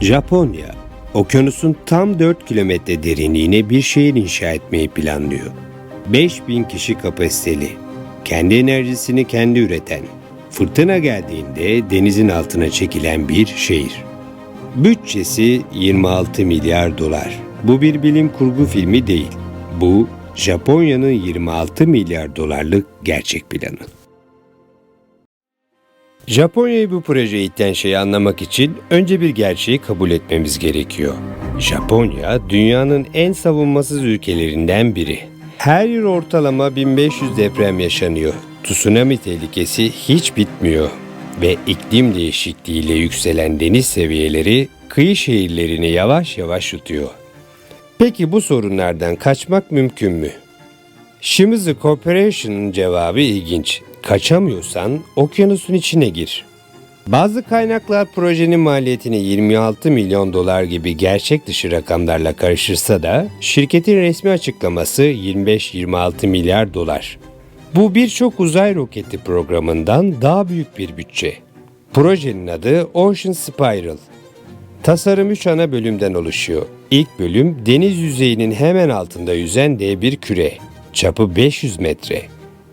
Japonya, okyanusun tam 4 kilometre derinliğine bir şehir inşa etmeyi planlıyor. 5000 kişi kapasiteli, kendi enerjisini kendi üreten, fırtına geldiğinde denizin altına çekilen bir şehir. Bütçesi 26 milyar dolar. Bu bir bilim kurgu filmi değil. Bu, Japonya'nın 26 milyar dolarlık gerçek planı. Japonya'yı bu projeye iten şeyi anlamak için önce bir gerçeği kabul etmemiz gerekiyor. Japonya, dünyanın en savunmasız ülkelerinden biri. Her yıl ortalama 1500 deprem yaşanıyor. Tsunami tehlikesi hiç bitmiyor. Ve iklim değişikliğiyle yükselen deniz seviyeleri kıyı şehirlerini yavaş yavaş yutuyor. Peki bu sorunlardan kaçmak mümkün mü? Shimizu Corporation'ın cevabı ilginç. Kaçamıyorsan okyanusun içine gir. Bazı kaynaklar projenin maliyetini 26 milyon dolar gibi gerçek dışı rakamlarla karıştırsa da şirketin resmi açıklaması 25-26 milyar dolar. Bu birçok uzay roketi programından daha büyük bir bütçe. Projenin adı Ocean Spiral. Tasarım 3 ana bölümden oluşuyor. İlk bölüm deniz yüzeyinin hemen altında yüzen dev bir küre. Çapı 500 metre.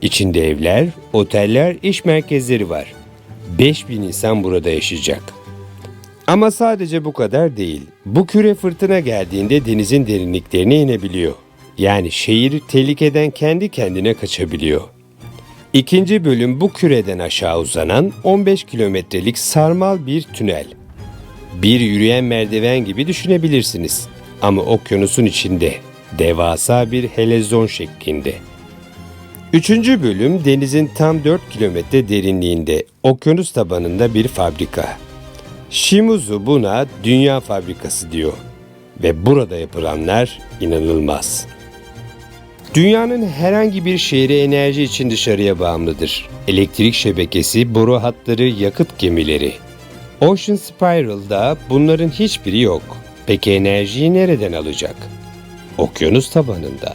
İçinde evler, oteller, iş merkezleri var. 5000 insan burada yaşayacak. Ama sadece bu kadar değil. Bu küre fırtına geldiğinde denizin derinliklerine inebiliyor. Yani şehir tehlikeden kendi kendine kaçabiliyor. İkinci bölüm bu küreden aşağı uzanan 15 kilometrelik sarmal bir tünel. Bir yürüyen merdiven gibi düşünebilirsiniz. Ama okyanusun içinde, devasa bir helezon şeklinde. Üçüncü bölüm denizin tam 4 kilometre derinliğinde, okyanus tabanında bir fabrika. Shimizu buna dünya fabrikası diyor. Ve burada yapılanlar inanılmaz. Dünyanın herhangi bir şehri enerji için dışarıya bağımlıdır. Elektrik şebekesi, boru hatları, yakıt gemileri. Ocean Spiral'da bunların hiçbiri yok. Peki enerjiyi nereden alacak? Okyanus tabanından.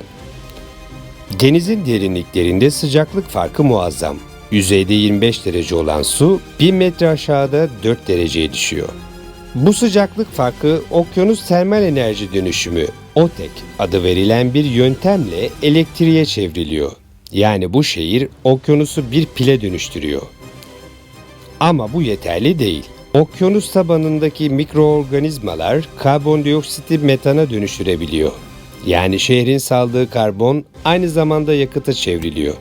Denizin derinliklerinde sıcaklık farkı muazzam. Yüzeyde 25 derece olan su 1000 metre aşağıda 4 dereceye düşüyor. Bu sıcaklık farkı okyanus termal enerji dönüşümü OTEC adı verilen bir yöntemle elektriğe çevriliyor. Yani bu şehir okyanusu bir pile dönüştürüyor. Ama bu yeterli değil. Okyanus tabanındaki mikroorganizmalar karbondioksiti metana dönüştürebiliyor. Yani şehrin saldığı karbon aynı zamanda yakıta çevriliyor.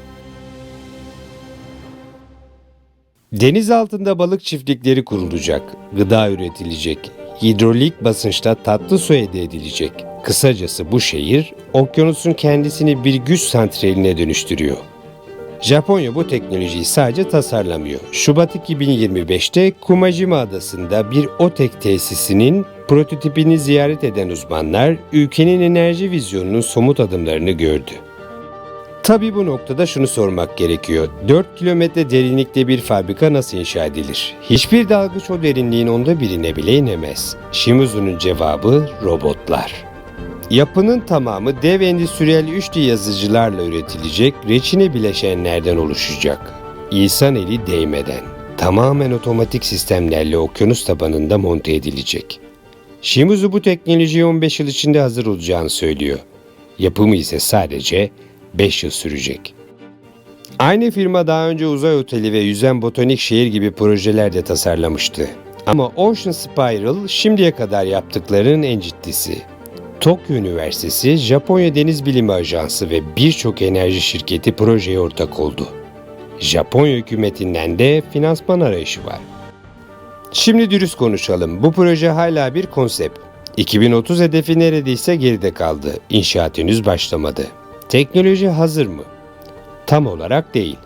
Deniz altında balık çiftlikleri kurulacak, gıda üretilecek, hidrolik basınçta tatlı su elde edilecek. Kısacası bu şehir, okyanusun kendisini bir güç santraline dönüştürüyor. Japonya bu teknolojiyi sadece tasarlamıyor. Şubat 2025'te Kumajima Adası'nda bir OTEC tesisinin prototipini ziyaret eden uzmanlar, ülkenin enerji vizyonunun somut adımlarını gördü. Tabii bu noktada şunu sormak gerekiyor. 4 kilometre derinlikte bir fabrika nasıl inşa edilir? Hiçbir dalgıç o derinliğin onda birine bile inemez. Shimizu'nun cevabı robotlar. Yapının tamamı dev endüstriyel 3D yazıcılarla üretilecek reçine bileşenlerden oluşacak. İnsan eli değmeden, tamamen otomatik sistemlerle okyanus tabanında monte edilecek. Shimizu bu teknolojiyi 15 yıl içinde hazır olacağını söylüyor. Yapımı ise sadece 5 yıl sürecek. Aynı firma daha önce uzay oteli ve yüzen botanik şehir gibi projeler de tasarlamıştı. Ama Ocean Spiral şimdiye kadar yaptıklarının en ciddisi. Tokyo Üniversitesi, Japonya Deniz Bilimi Ajansı ve birçok enerji şirketi projeye ortak oldu. Japonya hükümetinden de finansman arayışı var. Şimdi dürüst konuşalım. Bu proje hala bir konsept. 2030 hedefi neredeyse geride kaldı. İnşaat henüz başlamadı. Teknoloji hazır mı? Tam olarak değil.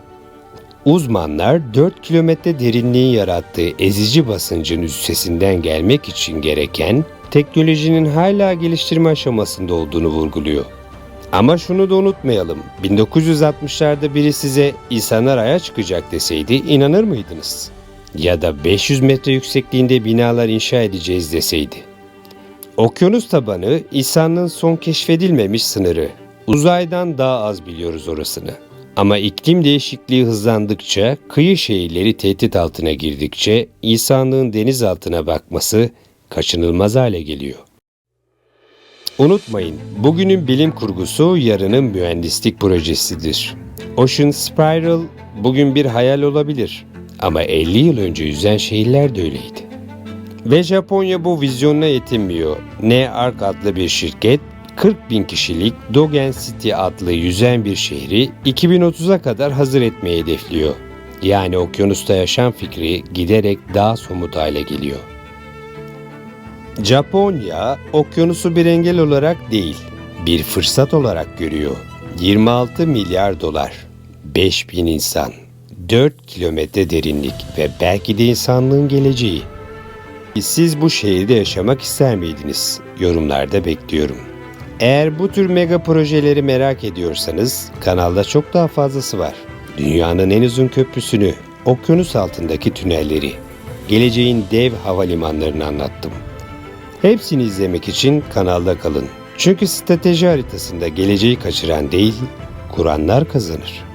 Uzmanlar 4 kilometre derinliğin yarattığı ezici basıncın üstesinden gelmek için gereken teknolojinin hala geliştirme aşamasında olduğunu vurguluyor. Ama şunu da unutmayalım. 1960'larda biri size insanlar Ay'a çıkacak deseydi inanır mıydınız? Ya da 500 metre yüksekliğinde binalar inşa edeceğiz deseydi. Okyanus tabanı insanlığın son keşfedilmemiş sınırı. Uzaydan daha az biliyoruz orasını. Ama iklim değişikliği hızlandıkça, kıyı şehirleri tehdit altına girdikçe insanlığın deniz altına bakması kaçınılmaz hale geliyor. Unutmayın, bugünün bilim kurgusu yarının mühendislik projesidir. Ocean Spiral bugün bir hayal olabilir ama 50 yıl önce yüzen şehirler de öyleydi. Ve Japonya bu vizyonla yetinmiyor. Ne-Ark adlı bir şirket, 40.000 kişilik Dogen City adlı yüzen bir şehri 2030'a kadar hazır etmeyi hedefliyor. Yani okyanusta yaşam fikri giderek daha somut hale geliyor. Japonya, okyanusu bir engel olarak değil, bir fırsat olarak görüyor. 26 milyar dolar, 5.000 insan, 4 kilometre derinlik ve belki de insanlığın geleceği. Siz bu şehirde yaşamak ister miydiniz? Yorumlarda bekliyorum. Eğer bu tür mega projeleri merak ediyorsanız kanalda çok daha fazlası var. Dünyanın en uzun köprüsünü, okyanus altındaki tünelleri, geleceğin dev havalimanlarını anlattım. Hepsini izlemek için kanalda kalın. Çünkü strateji haritasında geleceği kaçıran değil, kuranlar kazanır.